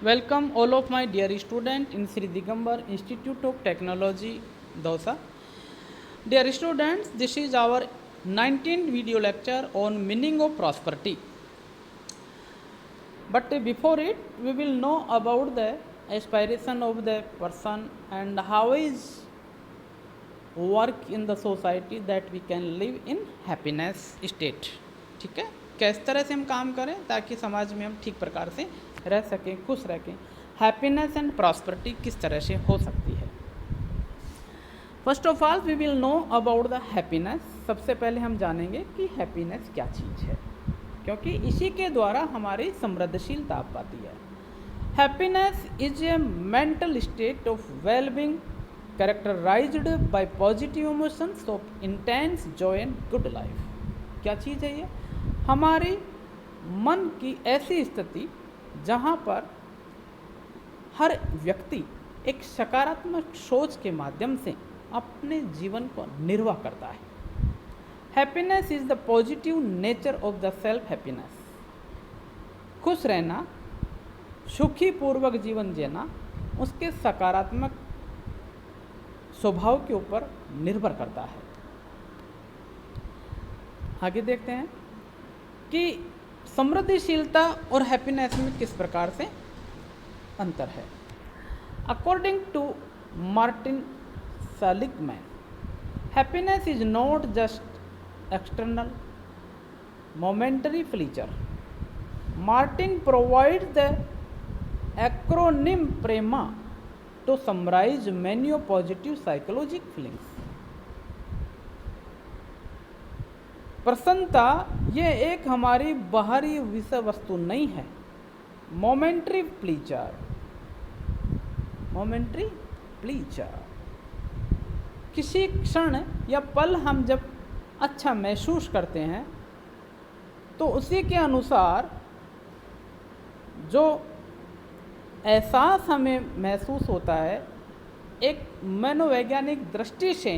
Welcome all of my dear students in Sri Digambar Institute of Technology, Dausa. Dear students, this is our 19th video lecture on meaning of prosperity. But before it, we will know about the aspiration of the person and how is work in the society that we can live in happiness state. ठीक है, किस तरह से हम काम करें ताकि समाज में हम ठीक प्रकार से रह सकें, खुश रह सकें. हैप्पीनेस एंड प्रॉस्पेरिटी किस तरह से हो सकती है. First of all we will know about the happiness. सबसे पहले हम जानेंगे कि हैप्पीनेस क्या चीज़ है, क्योंकि इसी के द्वारा हमारी समृद्धशीलता आ पाती है. Happiness is a mental state of wellbeing characterized by positive emotions of intense joy and good life. क्या चीज़ है ये? हमारी मन की ऐसी स्थिति जहाँ पर हर व्यक्ति एक सकारात्मक सोच के माध्यम से अपने जीवन को निर्वाह करता है. Happiness is the positive nature of the self happiness. खुश रहना, सुखी पूर्वक जीवन जीना उसके सकारात्मक स्वभाव के ऊपर निर्भर करता है. आगे देखते हैं कि समृद्धिशीलता और हैप्पीनेस में किस प्रकार से अंतर है. According to Martin Seligman, happiness is not just external momentary pleasure. Martin provide the acronym PERMA to summarize many of positive psychological feelings. प्रसन्नता ये एक हमारी बाहरी विषय वस्तु नहीं है. मोमेंट्री प्लीजर, मोमेंट्री प्लीजर किसी क्षण या पल हम जब अच्छा महसूस करते हैं तो उसी के अनुसार जो एहसास हमें महसूस होता है, एक मनोवैज्ञानिक दृष्टि से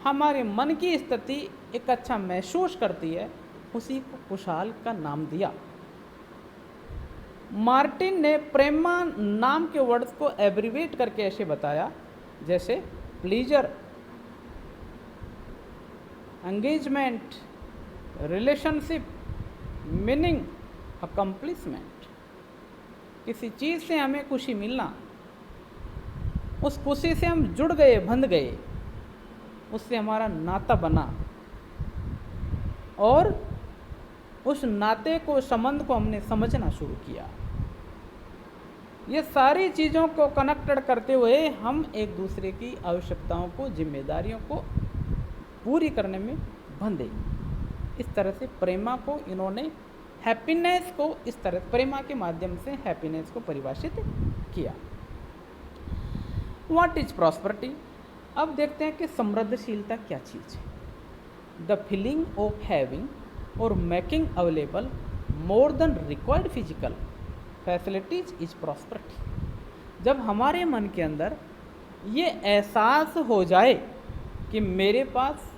हमारे मन की स्थिति एक अच्छा महसूस करती है, उसी को खुशहाल का नाम दिया. मार्टिन ने प्रेमा नाम के वर्ड्स को एब्रीवेट करके ऐसे बताया जैसे pleaser, engagement, relationship, meaning, accomplishment. किसी चीज़ से हमें खुशी मिलना, उस खुशी से हम जुड़ गए, बंध गए, उससे हमारा नाता बना और उस नाते को, संबंध को हमने समझना शुरू किया. ये सारी चीज़ों को कनेक्टेड करते हुए हम एक दूसरे की आवश्यकताओं को, जिम्मेदारियों को पूरी करने में बंधे. इस तरह से प्रेमा को इन्होंने हैप्पीनेस को इस तरह प्रेमा के माध्यम से हैप्पीनेस को परिभाषित किया. What is prosperity? अब देखते हैं कि समृद्धशीलता क्या चीज़ है. द फीलिंग ऑफ हैविंग और making available more then required physical facilities is prosperity. जब हमारे मन के अंदर ये एहसास हो जाए कि मेरे पास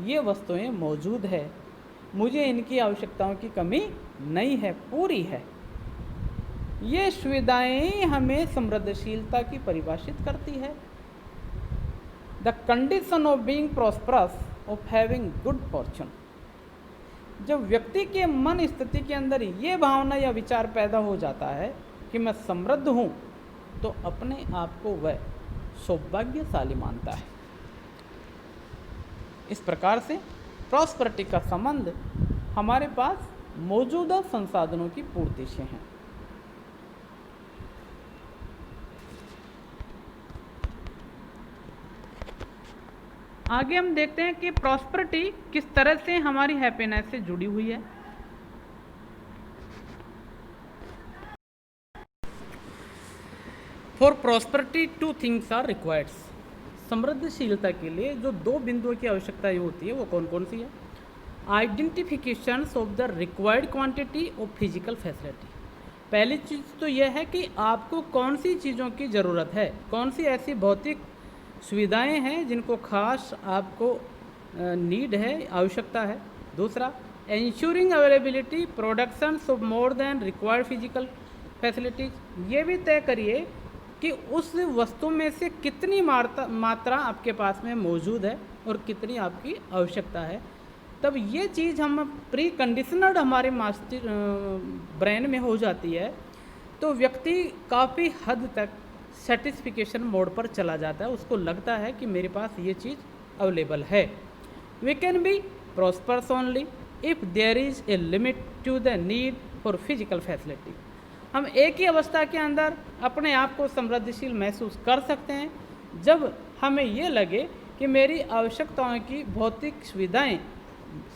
ये वस्तुएं मौजूद है, मुझे इनकी आवश्यकताओं की कमी नहीं है, पूरी है, ये सुविधाएं हमें समृद्धशीलता की परिभाषित करती है. The condition of being prosperous, of having good Fortune. जब व्यक्ति के मन स्थिति के अंदर ये भावना या विचार पैदा हो जाता है कि मैं समृद्ध हूँ, तो अपने आप को वह सौभाग्यशाली मानता है. इस प्रकार से प्रॉस्पेरिटी का संबंध हमारे पास मौजूदा संसाधनों की पूर्ति से है. आगे हम देखते हैं कि प्रॉस्पेरिटी किस तरह से हमारी हैप्पीनेस से जुड़ी हुई है. For prosperity two things are required. समृद्धशीलता के लिए जो दो बिंदुओं की आवश्यकता होती है वो कौन कौन सी है? Identifications of the required quantity of physical facility. पहली चीज़ तो यह है कि आपको कौन सी चीज़ों की ज़रूरत है, कौन सी ऐसी भौतिक सुविधाएं हैं जिनको खास आपको नीड है, आवश्यकता है. दूसरा, ensuring availability productions of more than required physical facilities ये भी तय करिए कि उस वस्तु में से कितनी मात्रा आपके पास में मौजूद है और कितनी आपकी आवश्यकता है। तब ये चीज़ हम प्री कंडीशनड हमारे मास्टर ब्रेन में हो जाती है, तो व्यक्ति काफ़ी हद तक सेटिस्फिकेशन मोड पर चला जाता है। उसको लगता है कि मेरे पास ये चीज़ अवेलेबल है। We can be prospers only if there is a limit to the need for physical facility. हम एक ही अवस्था के अंदर अपने आप को समृद्धशील महसूस कर सकते हैं जब हमें ये लगे कि मेरी आवश्यकताओं की भौतिक सुविधाएं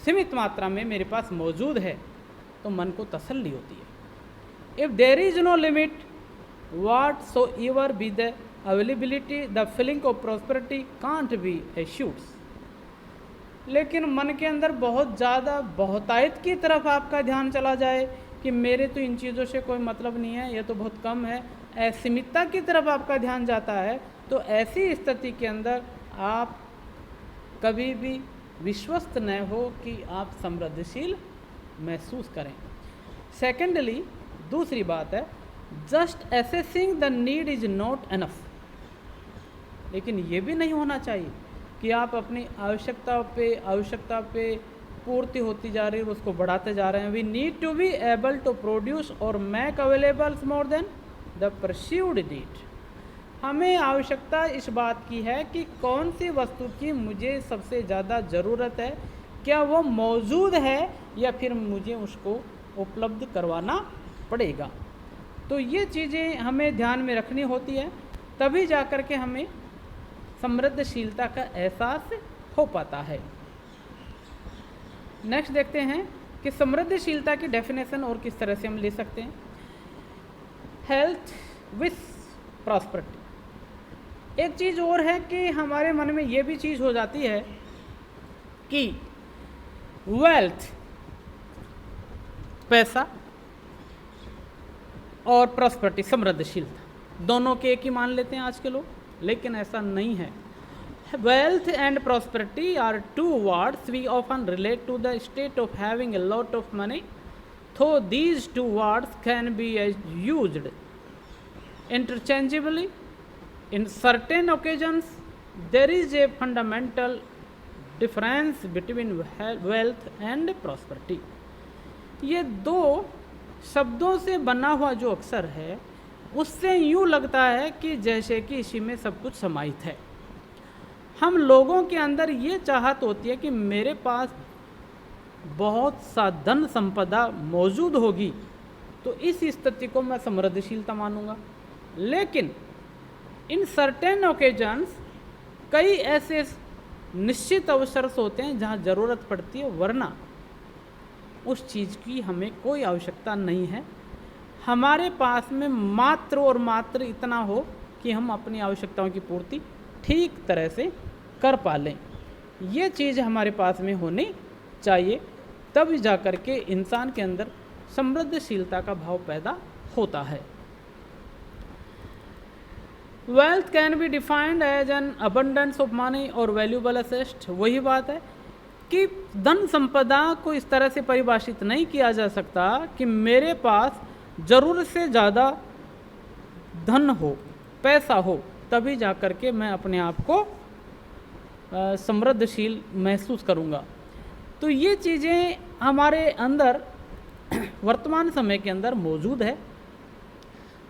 सीमित मात्रा में मेरे पास मौजूद है, तो मन को तसल्ली होती है। If there is no limit what so ever be the availability the feeling of prosperity can't be assured. लेकिन मन के अंदर बहुत ज़्यादा बहुतायत की तरफ आपका ध्यान चला जाए कि मेरे तो इन चीज़ों से कोई मतलब नहीं है, ये तो बहुत कम है, असीमितता की तरफ आपका ध्यान जाता है, तो ऐसी स्थिति के अंदर आप कभी भी विश्वस्त न हो कि आप समृद्धशील महसूस करें। सेकेंडली, दूसरी बात है, just assessing the need is not enough. लेकिन ये भी नहीं होना चाहिए कि आप अपनी आवश्यकता पे पूर्ति होती जा रही है, उसको बढ़ाते जा रहे हैं। We need to be able to produce और make available more than the perceived need. हमें आवश्यकता इस बात की है कि कौन सी वस्तु की मुझे सबसे ज़्यादा ज़रूरत है, क्या वो मौजूद है या फिर मुझे उसको उपलब्ध करवाना पड़ेगा। तो ये चीज़ें हमें ध्यान में रखनी होती है, तभी जा कर के हमें समृद्धशीलता का एहसास हो पाता है। नेक्स्ट देखते हैं कि समृद्धशीलता की डेफिनेशन और किस तरह से हम ले सकते हैं। Health with prosperity. एक चीज़ और है कि हमारे मन में ये भी चीज़ हो जाती है कि वेल्थ, पैसा, और प्रॉस्पेरिटी, समृद्धशीलता, दोनों के एक ही मान लेते हैं आज के लोग, लेकिन ऐसा नहीं है। Wealth and prosperity are two words we often relate to the state of having a lot of money, though these two words can be used interchangeably. In certain occasions, there is a fundamental difference between wealth and prosperity. ये दो शब्दों से बना हुआ जो अक्षर है, उससे यूँ लगता है कि जैसे कि इसी में सब कुछ समाहित है। हम लोगों के अंदर ये चाहत होती है कि मेरे पास बहुत सा धन संपदा मौजूद होगी तो इस स्थिति को मैं समृद्धशीलता मानूंगा। लेकिन इन सर्टेन ओकेजन्स, कई ऐसे निश्चित अवसर होते हैं जहाँ ज़रूरत पड़ती है, वरना उस चीज़ की हमें कोई आवश्यकता नहीं है। हमारे पास में मात्र और मात्र इतना हो कि हम अपनी आवश्यकताओं की पूर्ति ठीक तरह से कर पा लें। ये चीज़ हमारे पास में होनी चाहिए, तब जा कर के इंसान के अंदर समृद्धशीलता का भाव पैदा होता है। Wealth can be defined as an abundance of money और वैल्यूबल एसेट। वही बात है कि धन संपदा को इस तरह से परिभाषित नहीं किया जा सकता कि मेरे पास ज़रूरत से ज़्यादा धन हो, पैसा हो, तभी जा कर के मैं अपने आप को समृद्धशील महसूस करूँगा। तो ये चीज़ें हमारे अंदर वर्तमान समय के अंदर मौजूद है,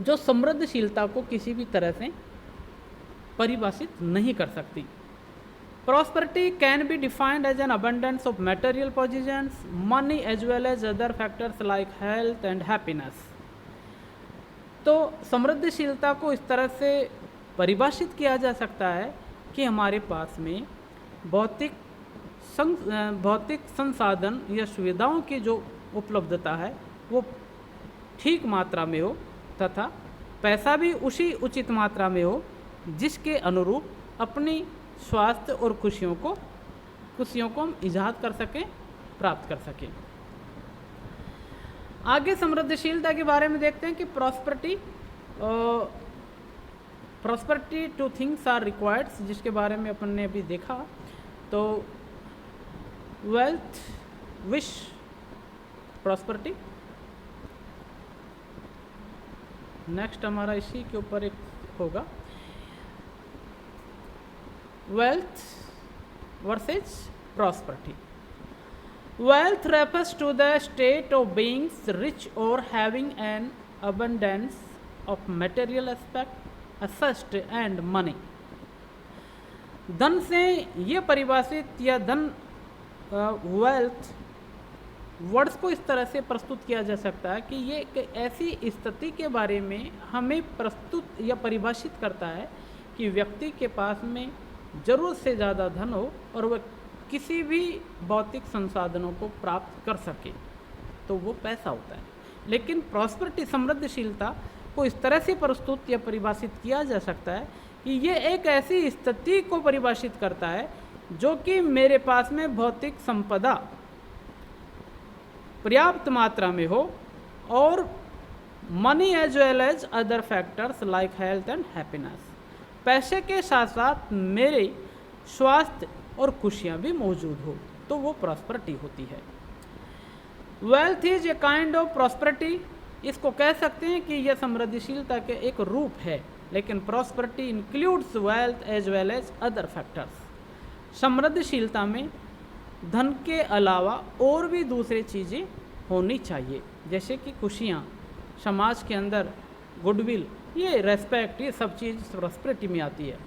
जो समृद्धशीलता को किसी भी तरह से परिभाषित नहीं कर सकती। Prosperity can be defined as an abundance of material positions, money as well as other factors like health and happiness. तो समृद्धशीलता को इस तरह से परिभाषित किया जा सकता है कि हमारे पास में भौतिक संसाधन या सुविधाओं की जो उपलब्धता है वो ठीक मात्रा में हो, तथा पैसा भी उसी उचित मात्रा में हो जिसके अनुरूप अपनी स्वास्थ्य और खुशियों को हम इजाद कर सकें, प्राप्त कर सकें। आगे समृद्धशीलता के बारे में देखते हैं कि prosperity two things are required, जिसके बारे में अपन ने अभी देखा। तो वेल्थ, विश, प्रॉस्पेरिटी। नेक्स्ट हमारा इसी के ऊपर एक होगा, wealth versus prosperity. Wealth refers to the state of being rich or having an abundance of material assets and money. धन से ये परिभाषित या धन वेल्थ वर्ड्स को इस तरह से प्रस्तुत किया जा सकता है कि ये एक ऐसी स्थिति के बारे में हमें प्रस्तुत या परिभाषित करता है कि व्यक्ति के पास में ज़रूरत से ज़्यादा धन हो और वह किसी भी भौतिक संसाधनों को प्राप्त कर सके, तो वो पैसा होता है। लेकिन प्रॉस्पेरिटी, समृद्धशीलता को इस तरह से प्रस्तुत या परिभाषित किया जा सकता है कि ये एक ऐसी स्थिति को परिभाषित करता है जो कि मेरे पास में भौतिक संपदा पर्याप्त मात्रा में हो और money as well as other factors like health and happiness, पैसे के साथ साथ मेरे स्वास्थ्य और खुशियाँ भी मौजूद हो, तो वो प्रॉस्पेरिटी होती है। Wealth is a kind of prosperity, इसको कह सकते हैं कि यह समृद्धिशीलता के एक रूप है, लेकिन prosperity includes wealth as well as other factors. समृद्धिशीलता में धन के अलावा और भी दूसरी चीज़ें होनी चाहिए, जैसे कि खुशियाँ, समाज के अंदर गुडविल, ये रेस्पेक्ट, ये सब चीज़ प्रॉस्पेरिटी में आती है।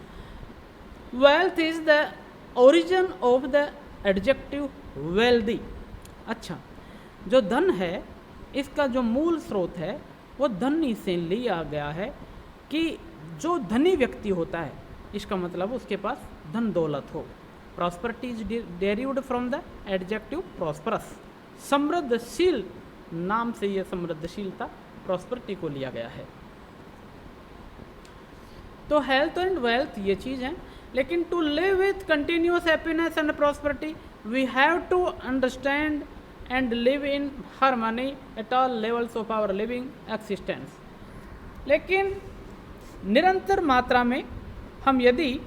Wealth is the origin of the adjective wealthy. अच्छा, जो धन है इसका जो मूल स्रोत है वो धनी से लिया गया है कि जो धनी व्यक्ति होता है, इसका मतलब उसके पास धन दौलत हो। Prosperity is derived from the adjective prosperous. समृद्धशील नाम से यह समृद्धशीलता प्रॉस्पेरिटी को लिया गया है। तो हेल्थ एंड वेल्थ ये चीज़ है, लेकिन to live with continuous happiness and prosperity we have to understand and live in harmony at all levels of our living existence. लेकिन निरंतर मात्रा में हम यदि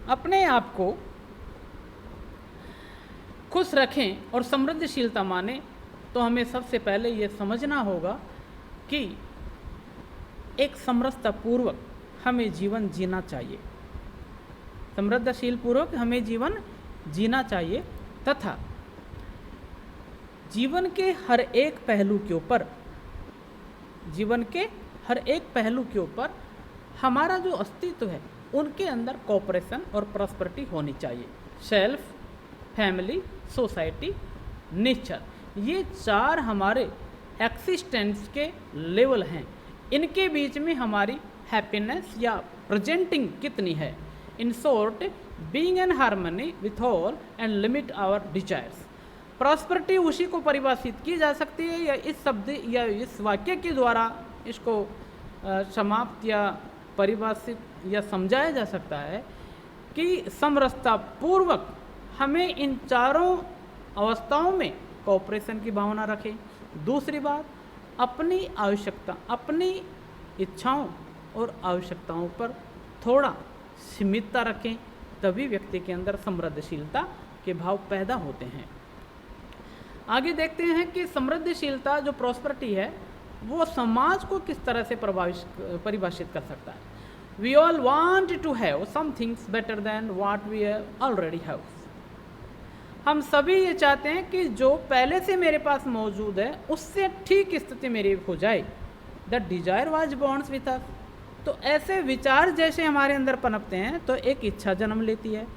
अपने आप को खुश रखें और समृद्धशीलता माने, तो हमें सबसे पहले ये समझना होगा कि एक समरसता पूर्वक हमें जीवन जीना चाहिए, समृद्धशील पूर्वक हमें जीवन जीना चाहिए तथा जीवन के हर एक पहलू के ऊपर, जीवन के हर एक पहलू के ऊपर हमारा जो अस्तित्व है उनके अंदर कोऑपरेशन और प्रॉस्पेरिटी होनी चाहिए। सेल्फ, फैमिली, सोसाइटी, नेचर, ये चार हमारे एक्सिस्टेंस के लेवल हैं। इनके बीच में हमारी हैप्पीनेस या प्रेजेंटिंग कितनी है। In short, being in harmony with all and limit our desires. Prosperity उसी को परिभाषित की जा सकती है या इस शब्द या इस वाक्य के द्वारा इसको समाप्त या परिभाषित या समझाया जा सकता है कि समरसता पूर्वक हमें इन चारों अवस्थाओं में कोऑपरेशन की भावना रखें। दूसरी बात, अपनी आवश्यकता, अपनी इच्छाओं और आवश्यकताओं पर थोड़ा सीमितता रखें, तभी व्यक्ति के अंदर समृद्धशीलता के भाव पैदा होते हैं। आगे देखते हैं कि समृद्धशीलता जो प्रॉस्पेरिटी है वो समाज को किस तरह से परिभाषित कर सकता है। We all want to have some things better than what we already have. हम सभी ये चाहते हैं कि जो पहले से मेरे पास मौजूद है उससे ठीक स्थिति मेरी हो जाए। The desire was borns with us. तो ऐसे विचार जैसे हमारे अंदर पनपते हैं तो एक इच्छा जन्म लेती है,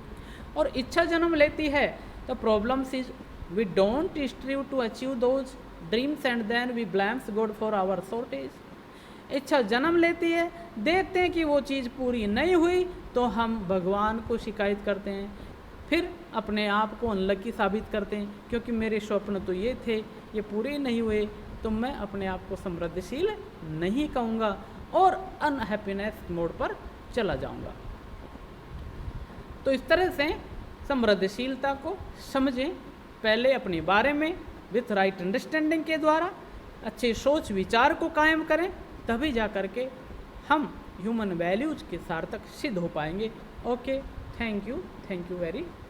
और इच्छा जन्म लेती है तो problems is we don't strive to achieve those dreams and then we blames God for our shortage. इच्छा जन्म लेती है, देखते हैं कि वो चीज़ पूरी नहीं हुई तो हम भगवान को शिकायत करते हैं, फिर अपने आप को अनलकी साबित करते हैं क्योंकि मेरे स्वप्न तो ये थे, ये पूरे नहीं हुए, तो मैं अपने आप को समृद्धशील नहीं कहूँगा और अनहैप्पीनेस मोड पर चला जाऊँगा। तो इस तरह से समृद्धशीलता को समझें, पहले अपने बारे में विथ राइट अंडरस्टैंडिंग के द्वारा अच्छे सोच विचार को कायम करें, तभी जा कर के हम ह्यूमन वैल्यूज़ के सार्थक सिद्ध हो पाएंगे। Okay, thank you very